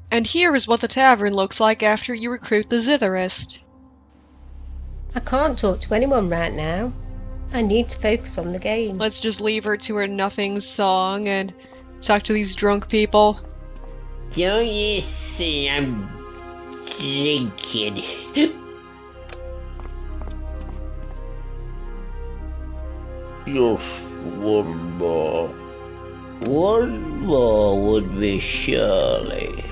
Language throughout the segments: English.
And here is what the tavern looks like after you recruit the zitherist. I can't talk to anyone right now. I need to focus on the game. Let's just leave her to her nothing song and talk to these drunk people. Don't you see I'm drinking? Just one more. One more would be surely.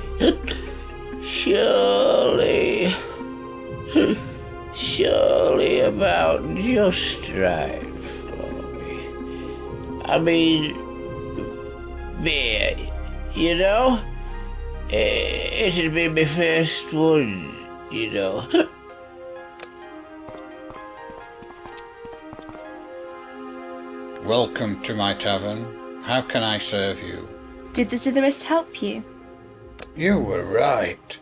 Surely. Surely about just right for me. I mean, beer, you know? It'd be my first one, you know? Welcome to my tavern. How can I serve you? Did the zitherist help you? You were right.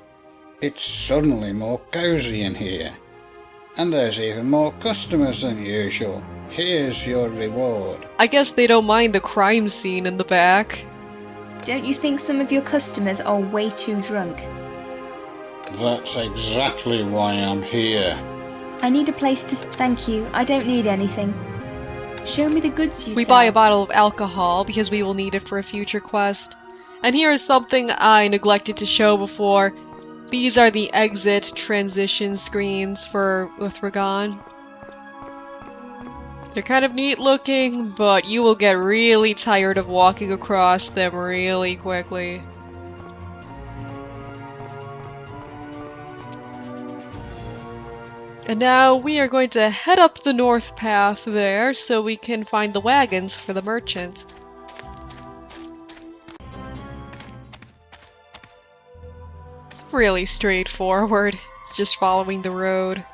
It's suddenly more cosy in here. And there's even more customers than usual. Here's your reward. I guess they don't mind the crime scene in the back. Don't you think some of your customers are way too drunk? That's exactly why I'm here. I need a place to... Thank you, I don't need anything. Show me the goods you We sell. buy a bottle of alcohol because we will need it for a future quest. And here is something I neglected to show before. These are the exit transition screens for Uthragon. They're kind of neat looking, but you will get really tired of walking across them really quickly. And now we are going to head up the north path there so we can find the wagons for the merchant. It's really straightforward. It's just following the road.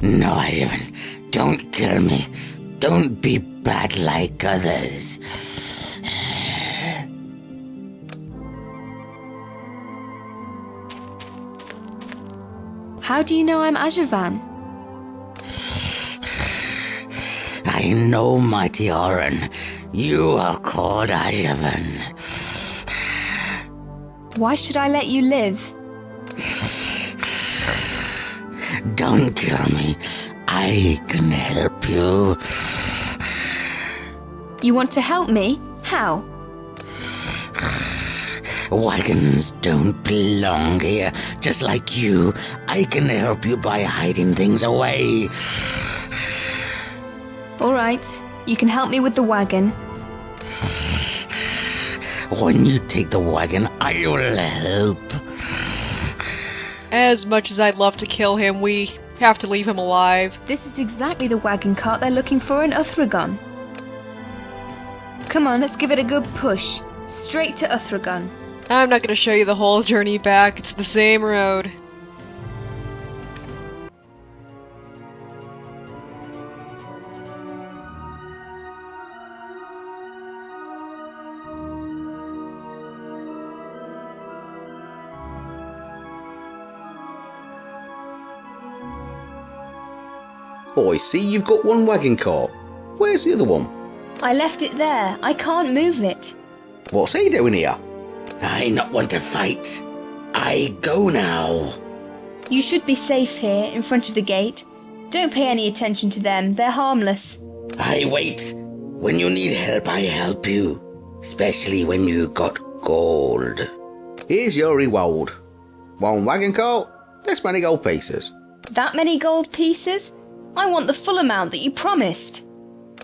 No, Agavaen, don't kill me. Don't be bad like others. How do you know I'm Agavaen? I know, mighty Oren. You are called Agavaen. Why should I let you live? Don't kill me. I can help you. You want to help me? How? Wagons don't belong here. Just like you, I can help you by hiding things away. Alright, you can help me with the wagon. When you take the wagon, I will help. As much as I'd love to kill him, we have to leave him alive. This is exactly the wagon cart they're looking for in Uthragon. Come on, let's give it a good push. Straight to Uthragon. I'm not going to show you the whole journey back, it's the same road. Oh, I see you've got one wagon cart. Where's the other one? I left it there. I can't move it. What's he doing here? I not want to fight. I go now. You should be safe here, in front of the gate. Don't pay any attention to them. They're harmless. I wait. When you need help, I help you. Especially when you got gold. Here's your reward. One wagon cart, this many gold pieces. That many gold pieces? I want the full amount that you promised.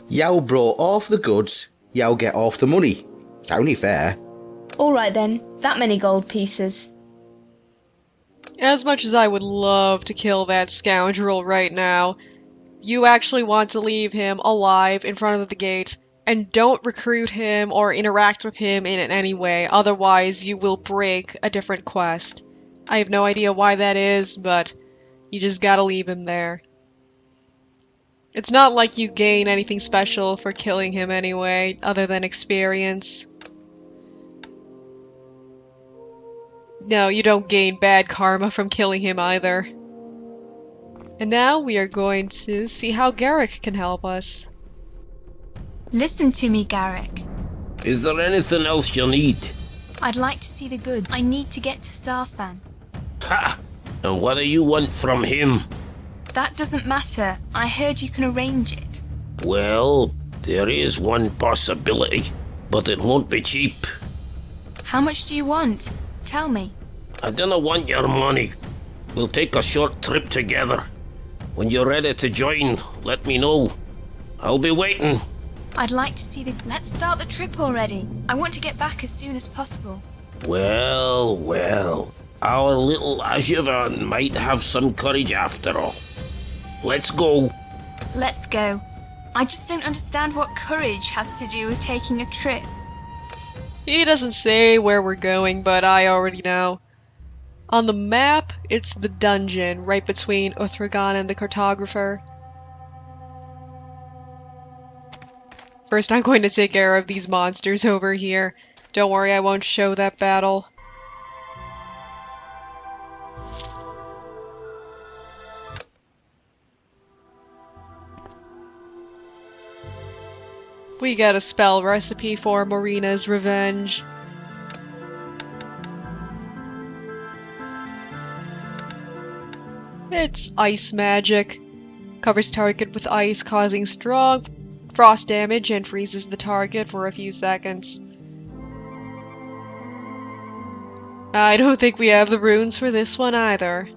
You brought half the goods, you'll get half the money. It's only fair. Alright then, that many gold pieces. As much as I would love to kill that scoundrel right now, you actually want to leave him alive in front of the gate, and don't recruit him or interact with him in any way, otherwise you will break a different quest. I have no idea why that is, but you just gotta leave him there. It's not like you gain anything special for killing him anyway, other than experience. No, you don't gain bad karma from killing him either. And now we are going to see how Garrick can help us. Listen to me, Garrick. Is there anything else you need? I'd like to see the good. I need to get to Sarthan. Ha! And what do you want from him? That doesn't matter. I heard you can arrange it. Well, there is one possibility, but it won't be cheap. How much do you want? Tell me. I don't want your money. We'll take a short trip together. When you're ready to join, let me know. I'll be waiting. I'd like to see the... Let's start the trip already. I want to get back as soon as possible. Well, well. Our little Agavaen might have some courage after all. Let's go. Let's go. I just don't understand what courage has to do with taking a trip. He doesn't say where we're going, but I already know. On the map, it's the dungeon right between Uthragan and the cartographer. First, I'm going to take care of these monsters over here. Don't worry, I won't show that battle. We got a spell recipe for Marina's Revenge. It's ice magic. Covers target with ice, causing strong frost damage and freezes the target for a few seconds. I don't think we have the runes for this one either.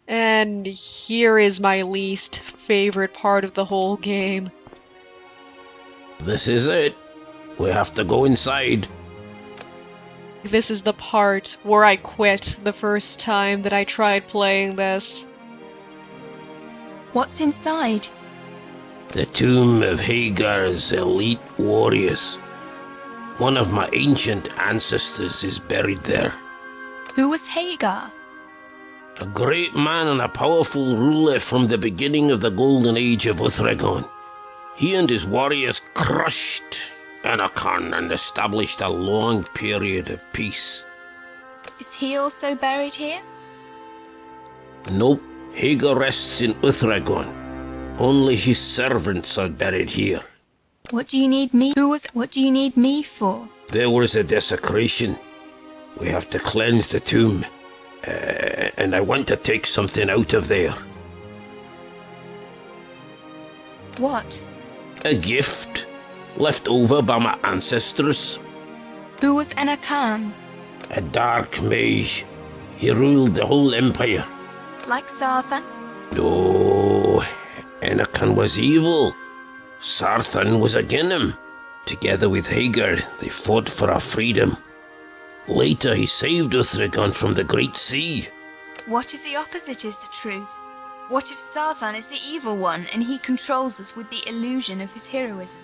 And here is my least favorite part of the whole game. This is it. We have to go inside. This is the part where I quit the first time that I tried playing this. What's inside? The tomb of Hagar's elite warriors. One of my ancient ancestors is buried there. Who was Hagar? A great man and a powerful ruler from the beginning of the golden age of Uthragan. He and his warriors crushed Anakan and established a long period of peace. Is he also buried here? Nope, Hagar rests in Uthragan. Only his servants are buried here. What do you need me? What do you need me for? There was a desecration. We have to cleanse the tomb. And I want to take something out of there. What? A gift left over by my ancestors. Who was Anakan? A dark mage. He ruled the whole empire. Like Sarthan? No, Anakan was evil. Sarthan was against him. Together with Hagar, they fought for our freedom. Later, he saved Uthragan from the Great Sea. What if the opposite is the truth? What if Sarthan is the evil one and he controls us with the illusion of his heroism?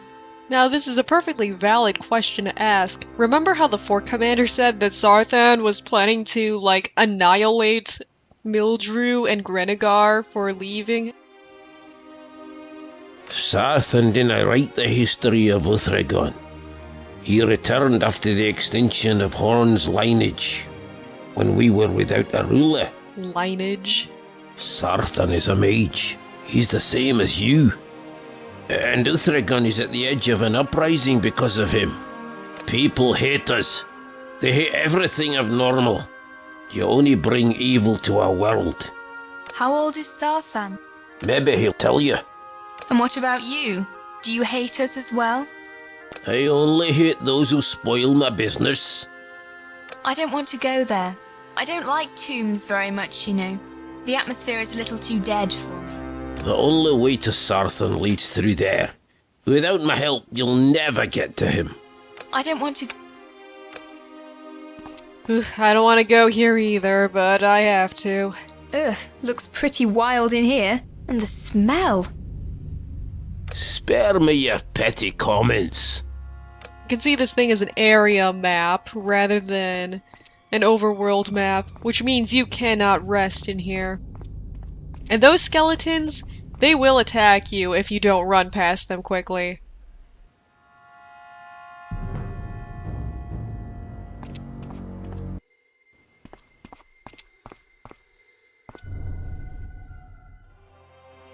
Now, this is a perfectly valid question to ask. Remember how the Fort Commander said that Sarthan was planning to, like, annihilate Mildrew and Grenegar for leaving? Sarthan didn't write the history of Uthragan. He returned after the extinction of Horn's lineage, when we were without a ruler. Lineage? Sarthan is a mage. He's the same as you. And Uthragan is at the edge of an uprising because of him. People hate us. They hate everything abnormal. You only bring evil to our world. How old is Sarthan? Maybe he'll tell you. And what about you? Do you hate us as well? I only hate those who spoil my business. I don't want to go there. I don't like tombs very much, you know. The atmosphere is a little too dead for me. The only way to Sarthan leads through there. Without my help, you'll never get to him. I don't want to... I don't want to go here either, but I have to. Ugh, looks pretty wild in here. And the smell. Spare me your petty comments. You can see this thing as an area map rather than an overworld map, which means you cannot rest in here. And those skeletons, They will attack you if you don't run past them quickly.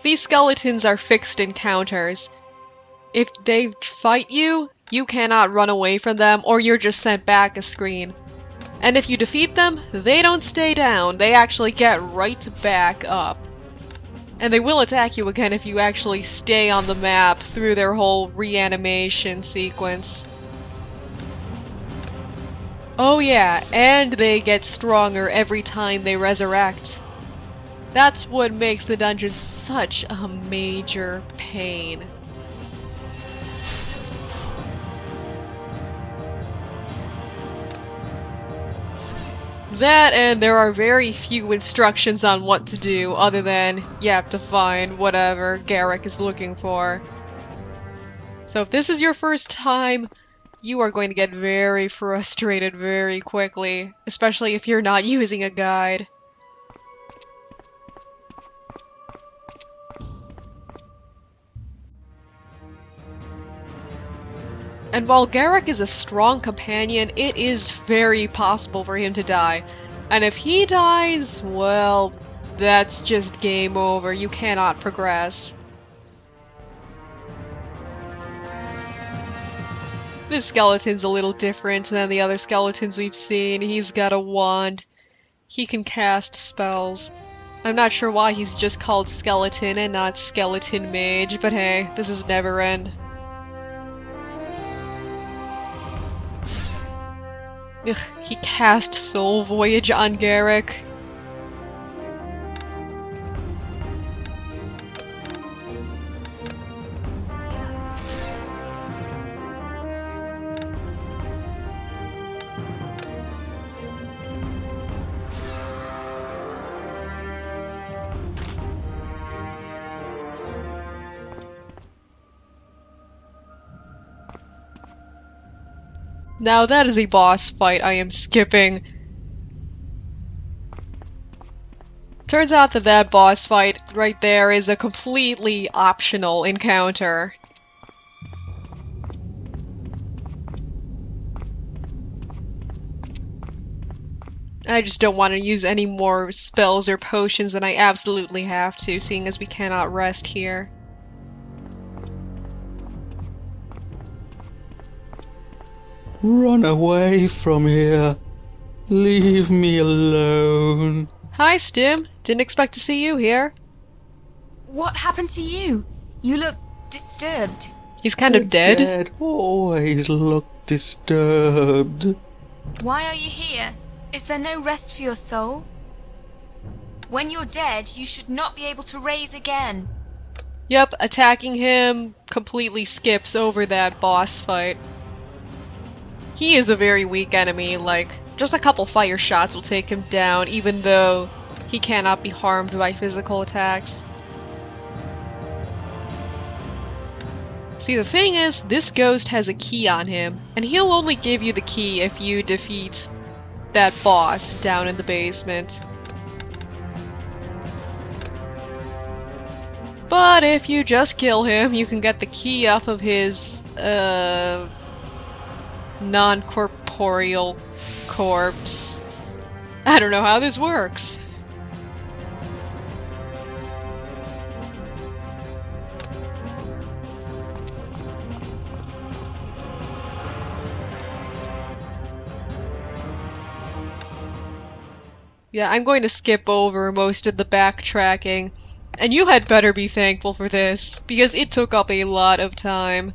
These skeletons are fixed encounters. If they fight you, you cannot run away from them or you're just sent back a screen. And if you defeat them, they don't stay down, they actually get right back up. And they will attack you again if you actually stay on the map through their whole reanimation sequence. Oh yeah, and they get stronger every time they resurrect. That's what makes the dungeon such a major pain. That, and there are very few instructions on what to do other than you have to find whatever Garrick is looking for. So if this is your first time, you are going to get very frustrated very quickly, especially if you're not using a guide. And while Garrick is a strong companion, it is very possible for him to die. And if he dies, well, that's just game over. You cannot progress. This skeleton's a little different than the other skeletons we've seen. He's got a wand. He can cast spells. I'm not sure why he's just called Skeleton and not Skeleton Mage, but hey, this is Neverend. Ugh, he cast Soul Voyage on Garrick. Now that is a boss fight I am skipping. Turns out that that boss fight right there is a completely optional encounter. I just don't want to use any more spells or potions than I absolutely have to, seeing as we cannot rest here. Run away from here. Leave me alone. Hi, Stim. Didn't expect to see you here. What happened to you? You look disturbed. He's kind of dead. Dead always look disturbed. Why are you here? Is there no rest for your soul? When you're dead, you should not be able to raise again. Yep, attacking him completely skips over that boss fight. He is a very weak enemy, like, just a couple fire shots will take him down, even though he cannot be harmed by physical attacks. See, the thing is, this ghost has a key on him, and he'll only give you the key if you defeat that boss down in the basement. But if you just kill him, you can get the key off of his, non-corporeal corpse. I don't know how this works. Yeah, I'm going to skip over most of the backtracking, and you had better be thankful for this, because it took up a lot of time.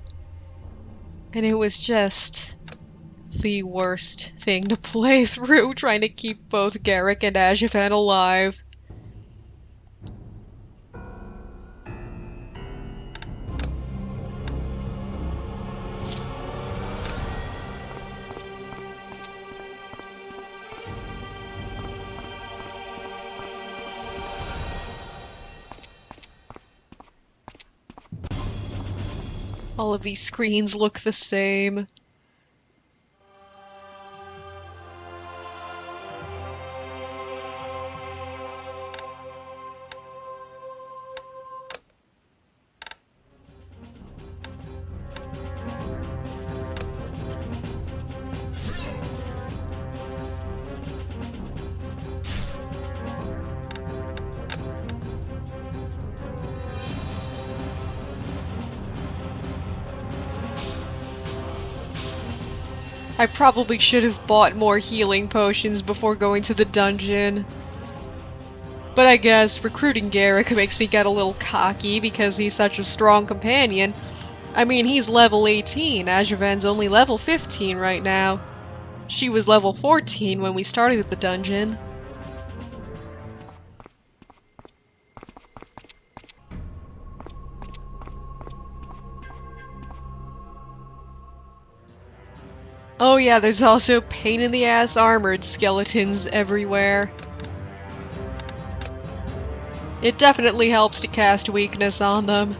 And it was just the worst thing to play through, trying to keep both Garrick and Agavaen alive. All of these screens look the same. I probably should have bought more healing potions before going to the dungeon. But I guess recruiting Garrick makes me get a little cocky because he's such a strong companion. I mean, he's level 18, Agavaen's only level 15 right now. She was level 14 when we started the dungeon. Oh yeah, there's also pain-in-the-ass armored skeletons everywhere. It definitely helps to cast weakness on them.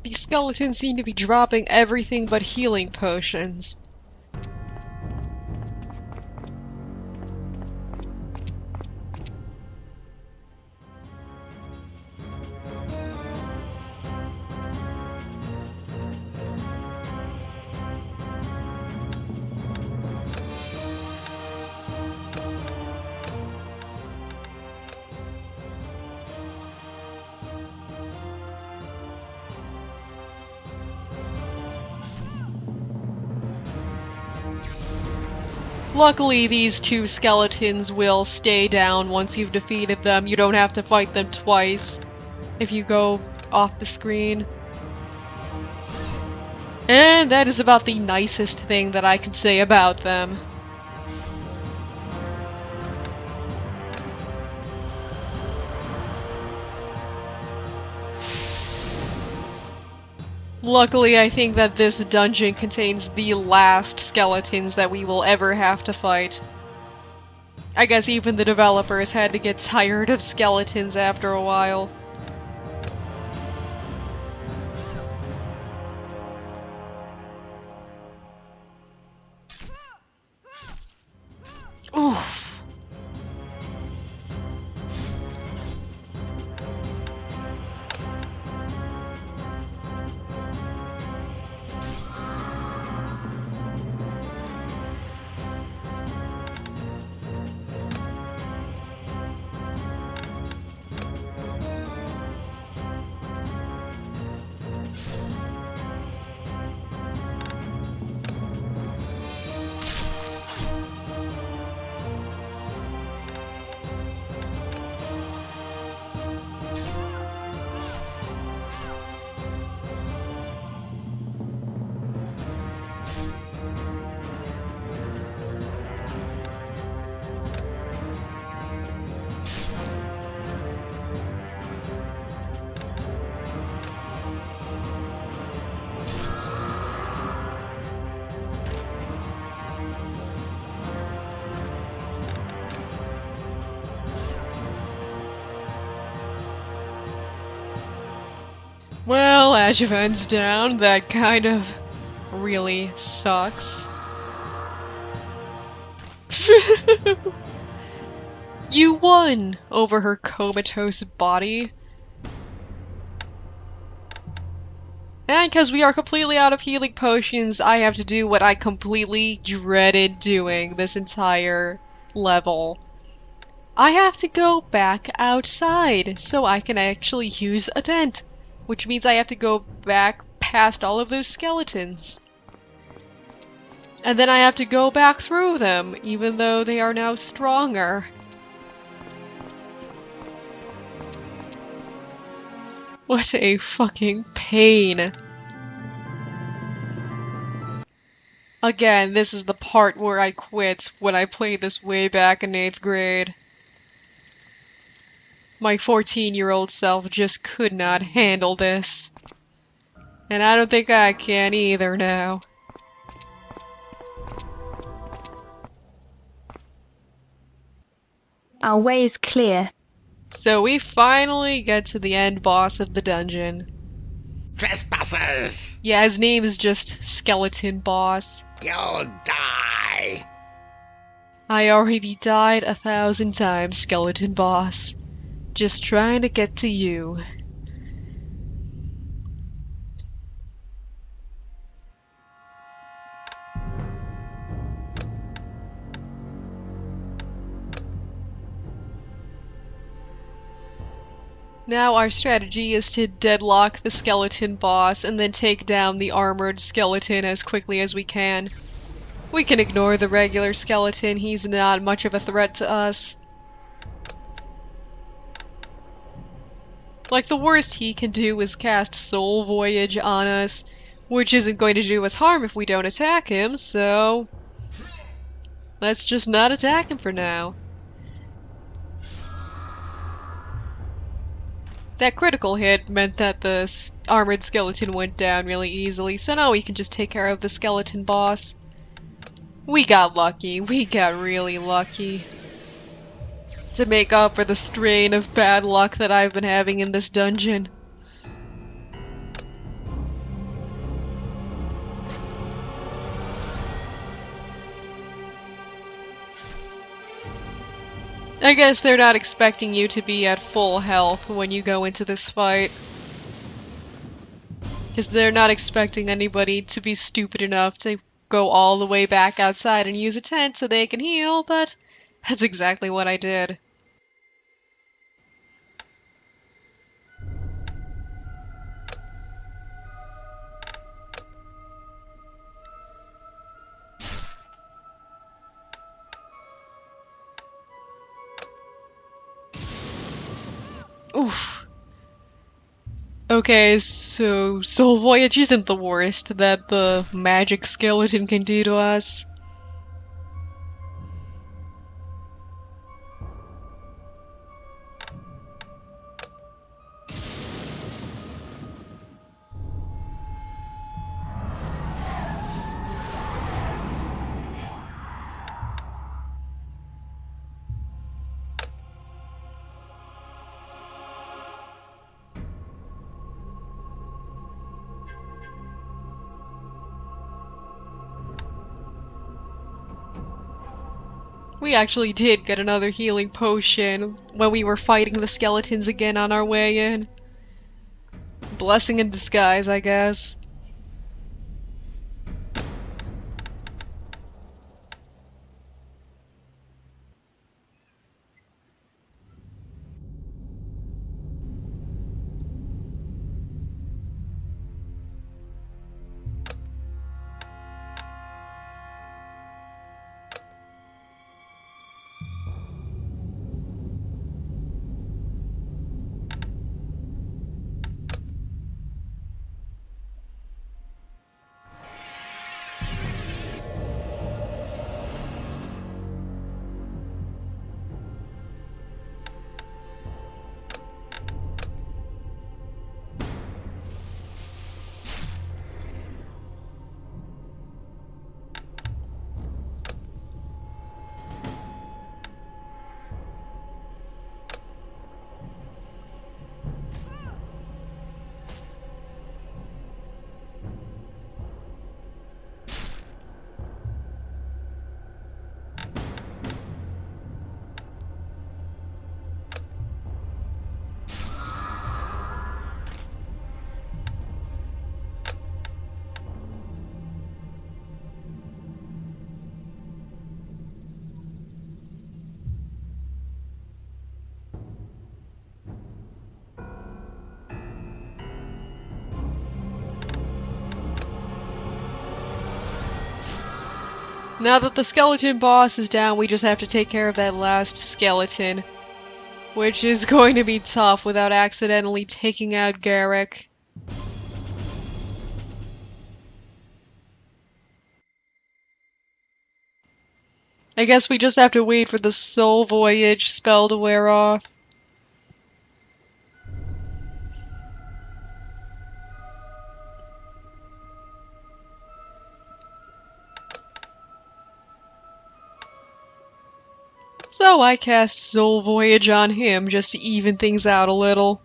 These skeletons seem to be dropping everything but healing potions. Luckily, these two skeletons will stay down once you've defeated them. You don't have to fight them twice if you go off the screen. And that is about the nicest thing that I can say about them. Luckily, I think that this dungeon contains the last skeletons that we will ever have to fight. I guess even the developers had to get tired of skeletons after a while. Oof. Well, Agavaen's down. That kind of really sucks. You won over her comatose body. And because we are completely out of healing potions, I have to do what I completely dreaded doing this entire level. I have to go back outside so I can actually use a tent, which means I have to go back past all of those skeletons. And then I have to go back through them, even though they are now stronger. What a fucking pain. Again, this is the part where I quit when I played this way back in 8th grade. My 14-year-old self just could not handle this. And I don't think I can either now. Our way is clear. So we finally get to the end boss of the dungeon. Trespassers! Yeah, his name is just Skeleton Boss. You'll die! I already died 1,000 times, Skeleton Boss. Just trying to get to you. Now our strategy is to deadlock the skeleton boss and then take down the armored skeleton as quickly as we can. We can ignore the regular skeleton, he's not much of a threat to us. Like, the worst he can do is cast Soul Voyage on us, which isn't going to do us harm if we don't attack him, so let's just not attack him for now. That critical hit meant that the armored skeleton went down really easily, so now we can just take care of the skeleton boss. We got lucky. We got really lucky. To make up for the strain of bad luck that I've been having in this dungeon. I guess they're not expecting you to be at full health when you go into this fight. Because they're not expecting anybody to be stupid enough to go all the way back outside and use a tent so they can heal, but that's exactly what I did. Oof. Okay, so Soul Voyage isn't the worst that the magic skeleton can do to us. We actually did get another healing potion when we were fighting the skeletons again on our way in. Blessing in disguise, I guess. Now that the skeleton boss is down, we just have to take care of that last skeleton. Which is going to be tough without accidentally taking out Garrick. I guess we just have to wait for the Soul Voyage spell to wear off. So I cast Soul Voyage on him just to even things out a little.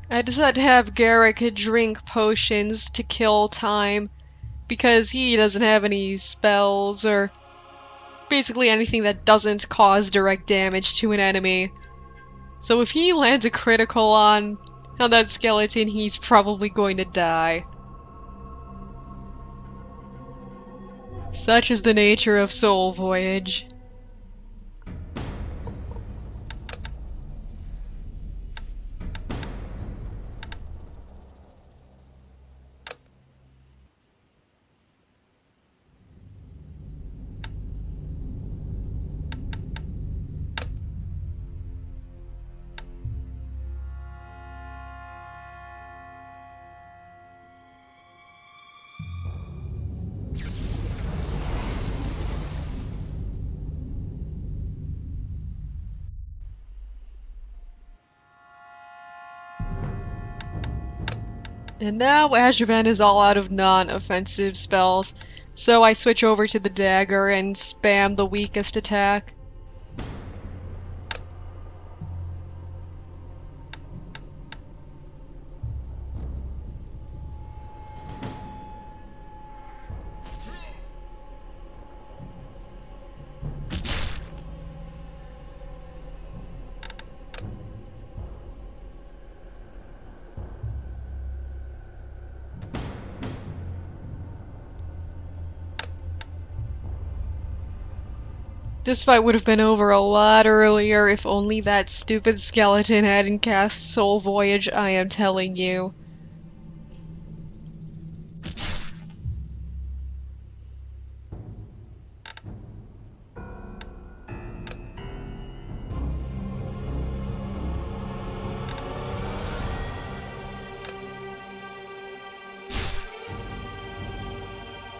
I decided to have Garrick drink potions to kill time, because he doesn't have any spells or basically anything that doesn't cause direct damage to an enemy. So if he lands a critical on that skeleton, he's probably going to die. Such is the nature of Soul Voyage. And now Agavaen is all out of non-offensive spells, so I switch over to the dagger and spam the weakest attack. This fight would have been over a lot earlier if only that stupid skeleton hadn't cast Soul Voyage, I am telling you.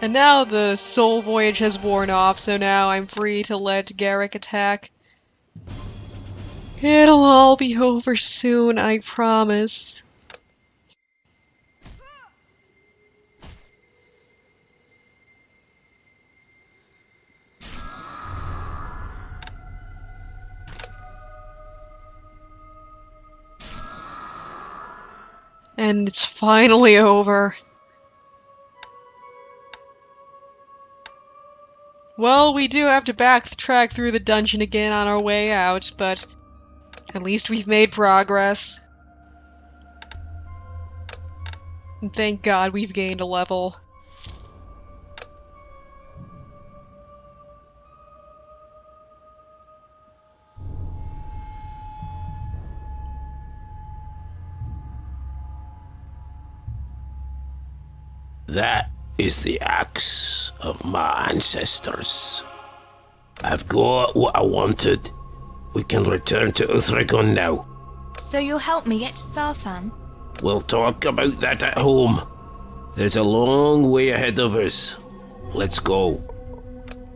And now the Soul Voyage has worn off, so now I'm free to let Garrick attack. It'll all be over soon, I promise. And it's finally over. Well, we do have to backtrack through the dungeon again on our way out, but at least we've made progress. And thank God we've gained a level. That is the axe of my ancestors. I've got what I wanted. We can return to Uthragon now. So you'll help me get to Sarthan? We'll talk about that at home. There's a long way ahead of us. Let's go.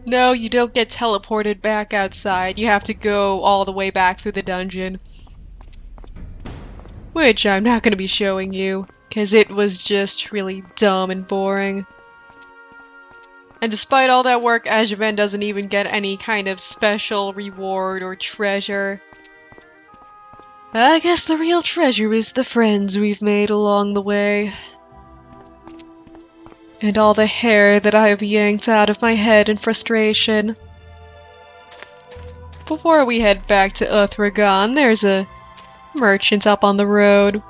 No, you don't get teleported back outside. You have to go all the way back through the dungeon. Which I'm not going to be showing you, because it was just really dumb and boring. And despite all that work, Agavaen doesn't even get any kind of special reward or treasure. I guess the real treasure is the friends we've made along the way. And all the hair that I have yanked out of my head in frustration. Before we head back to Uthragon, there's a merchant up on the road.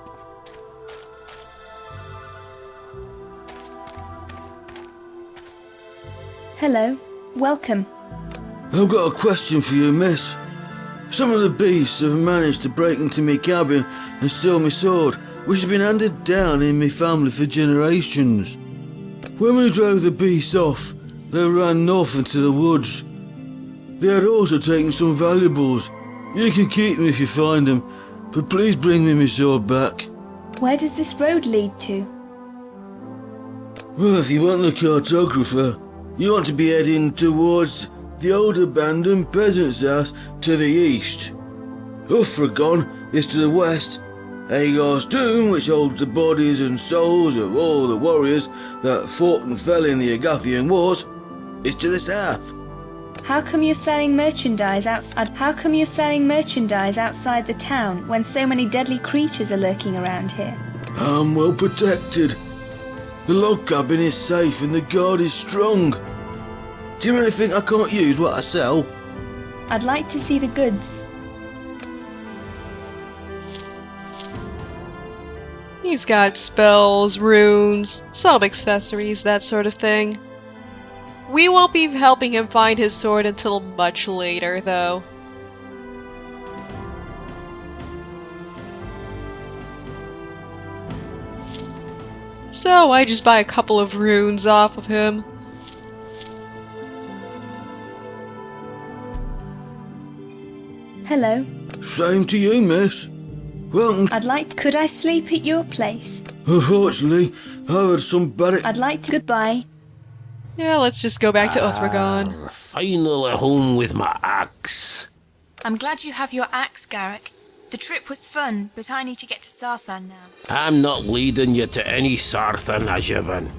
Hello. Welcome. I've got a question for you, miss. Some of the beasts have managed to break into me cabin and steal my sword, which has been handed down in my family for generations. When we drove the beasts off, they ran north into the woods. They had also taken some valuables. You can keep them if you find them, but please bring me my sword back. Where does this road lead to? Well, if you want the cartographer, you want to be heading towards the old abandoned peasant's house to the east. Uthragon is to the west. Hagar's tomb, which holds the bodies and souls of all the warriors that fought and fell in the Agavaen wars, is to the south. How come you're selling merchandise outside? How come you're selling merchandise outside the town when so many deadly creatures are lurking around here? I'm well protected. The log cabin is safe and the guard is strong. Do you really think I can't use what I sell? I'd like to see the goods. He's got spells, runes, some accessories, that sort of thing. We won't be helping him find his sword until much later, though. So I just buy a couple of runes off of him. Hello. Same to you, miss. Welcome. Could I sleep at your place? Unfortunately, I had some bad... I'd like to... Goodbye. Yeah, let's just go back to Uthragon. Finally home with my axe. I'm glad you have your axe, Garrick. The trip was fun, but I need to get to Sarthan now. I'm not leading you to any Sarthan, Agavaen.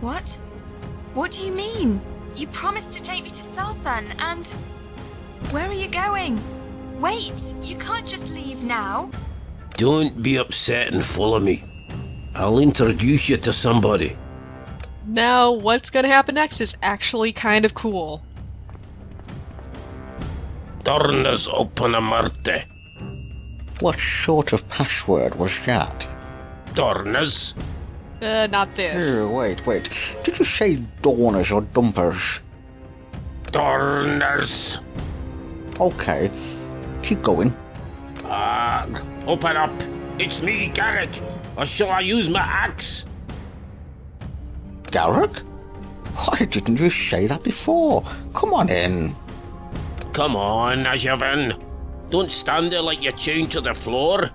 What? What do you mean? You promised to take me to Sarthan, and... Where are you going? Wait, you can't just leave now. Don't be upset and follow me. I'll introduce you to somebody. Now, what's gonna happen next is actually kind of cool. Dornas opena marte. What sort of password was that? Dornas? Not this. Wait. Did you say dorners or dumpers? Dornas. Okay, keep going. Open up. It's me, Garrick. Or shall I use my axe? Garrick? Why didn't you say that before? Come on in. Come on, Agavaen. Don't stand there like you're chained to the floor.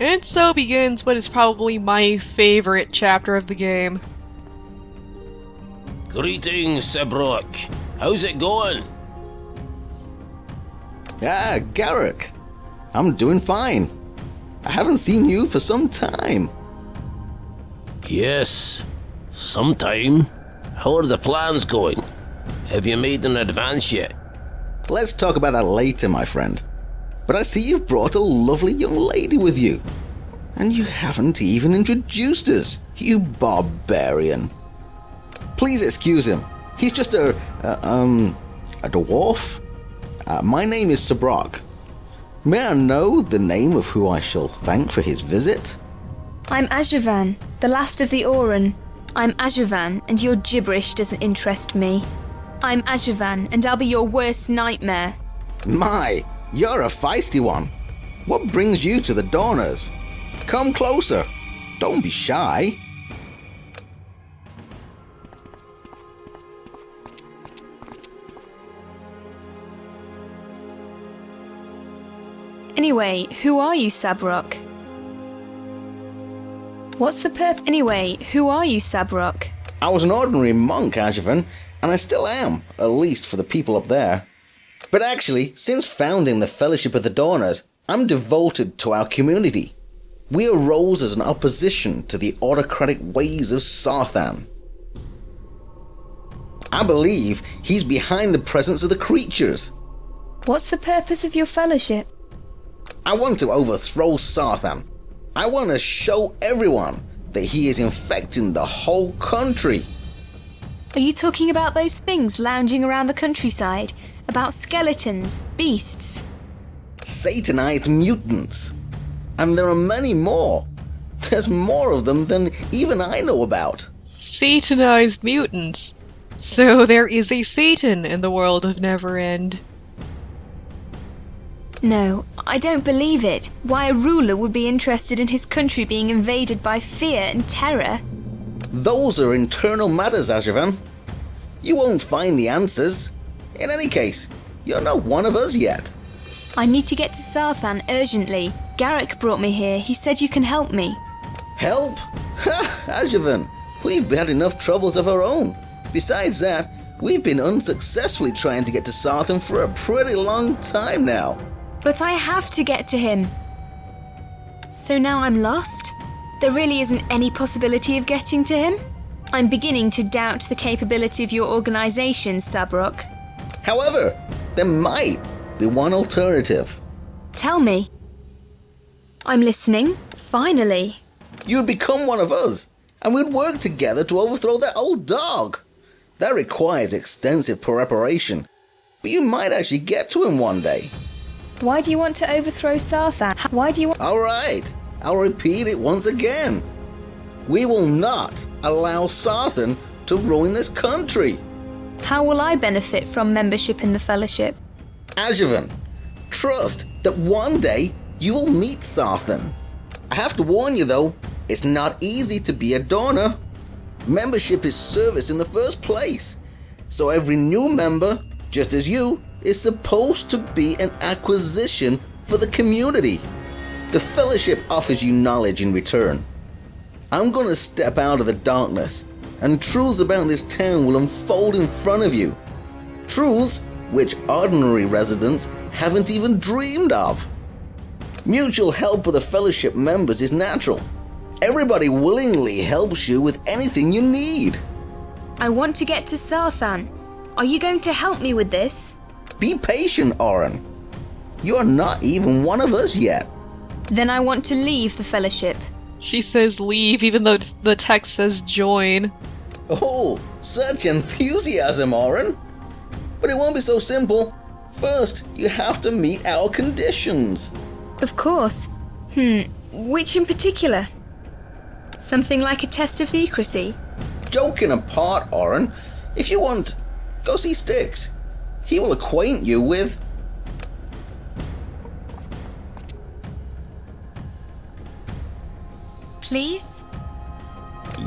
And so begins what is probably my favorite chapter of the game. Greetings, Sebrok. How's it going? Garrick. I'm doing fine. I haven't seen you for some time. Yes, sometime. How are the plans going? Have you made an advance yet? Let's talk about that later, my friend. But I see you've brought a lovely young lady with you. And you haven't even introduced us, you barbarian. Please excuse him. He's just a dwarf. My name is Sebrok. May I know the name of who I shall thank for his visit? I'm Agavaen, the last of the Auran. I'm Agavaen, and your gibberish doesn't interest me. I'm Agavaen, and I'll be your worst nightmare. My, you're a feisty one. What brings you to the Dorners? Come closer. Don't be shy. Anyway, who are you, Sebrok? What's the purpose? Anyway, who are you, Sebrok? I was an ordinary monk, Agavaen, and I still am, at least for the people up there. But actually, since founding the Fellowship of the Dorners, I'm devoted to our community. We arose as an opposition to the autocratic ways of Sarthan. I believe he's behind the presence of the creatures. What's the purpose of your fellowship? I want to overthrow Sarthan. I want to show everyone that he is infecting the whole country. Are you talking about those things lounging around the countryside? About skeletons, beasts? Satanized mutants. And there are many more. There's more of them than even I know about. Satanized mutants. So there is a Satan in the world of Neverend. No, I don't believe it. Why a ruler would be interested in his country being invaded by fear and terror? Those are internal matters, Agavaen. You won't find the answers. In any case, you're not one of us yet. I need to get to Sarthan urgently. Garrick brought me here. He said you can help me. Help? Ha! Agavaen, we've had enough troubles of our own. Besides that, we've been unsuccessfully trying to get to Sarthan for a pretty long time now. But I have to get to him. So now I'm lost? There really isn't any possibility of getting to him? I'm beginning to doubt the capability of your organisation, Sabrok. However, there might be one alternative. Tell me. I'm listening. Finally. You'd become one of us, and we'd work together to overthrow that old dog. That requires extensive preparation, but you might actually get to him one day. Why do you want to overthrow Sarthan? Why do you want... All right, I'll repeat it once again. We will not allow Sarthan to ruin this country. How will I benefit from membership in the Fellowship? Agavaen, trust that one day you will meet Sarthan. I have to warn you though, it's not easy to be a donor. Membership is service in the first place, so every new member, just as you, is supposed to be an acquisition for the community. The Fellowship offers you knowledge in return. I'm gonna step out of the darkness, and truths about this town will unfold in front of you. Truths which ordinary residents haven't even dreamed of. Mutual help with the Fellowship members is natural. Everybody willingly helps you with anything you need. I want to get to Sarthan. Are you going to help me with this? Be patient, Oren. You're not even one of us yet. Then I want to leave the Fellowship. She says leave, even though the text says join. Oh, such enthusiasm, Oren. But it won't be so simple. First, you have to meet our conditions. Of course. Which in particular? Something like a test of secrecy? Joking apart, Oren, if you want, go see Styx. He will acquaint you with... Please?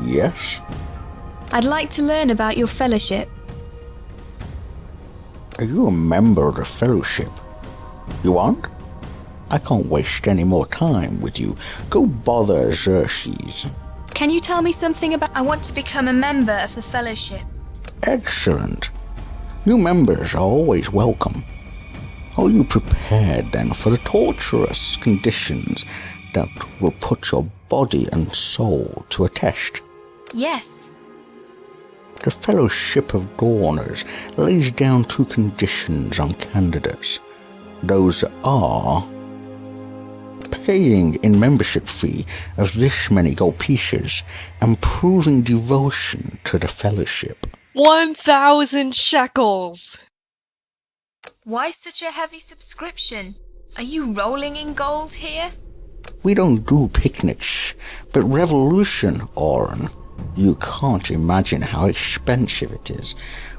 Yes? I'd like to learn about your Fellowship. Are you a member of the Fellowship? You aren't? I can't waste any more time with you. Go bother Xerxes. Can you tell me something about... I want to become a member of the Fellowship. Excellent. New members are always welcome. Are you prepared then for the torturous conditions that will put your body and soul to a test? Yes. The Fellowship of Dawners lays down two conditions on candidates. Those are paying in membership fee of this many gold pieces and proving devotion to the Fellowship. 1,000 shekels! Why such a heavy subscription? Are you rolling in gold here? We don't do picnics, but revolution, Oren. You can't imagine how expensive it is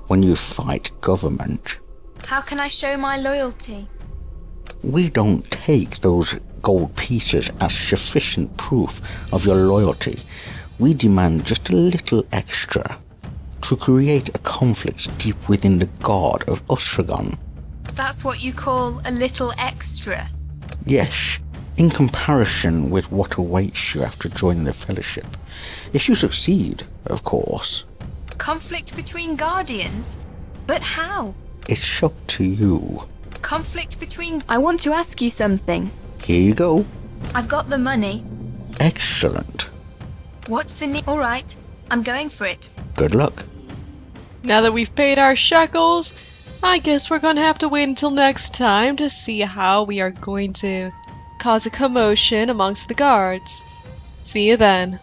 when you fight government. How can I show my loyalty? We don't take those gold pieces as sufficient proof of your loyalty. We demand just a little extra to create a conflict deep within the god of Ustragon. That's what you call a little extra? Yes, in comparison with what awaits you after joining the Fellowship. If you succeed, of course. Conflict between guardians? But how? It's up to you. Conflict between... I want to ask you something. Here you go. I've got the money. Excellent. What's the need? Alright, I'm going for it. Good luck. Now that we've paid our shekels, I guess we're gonna have to wait until next time to see how we are going to cause a commotion amongst the guards. See you then.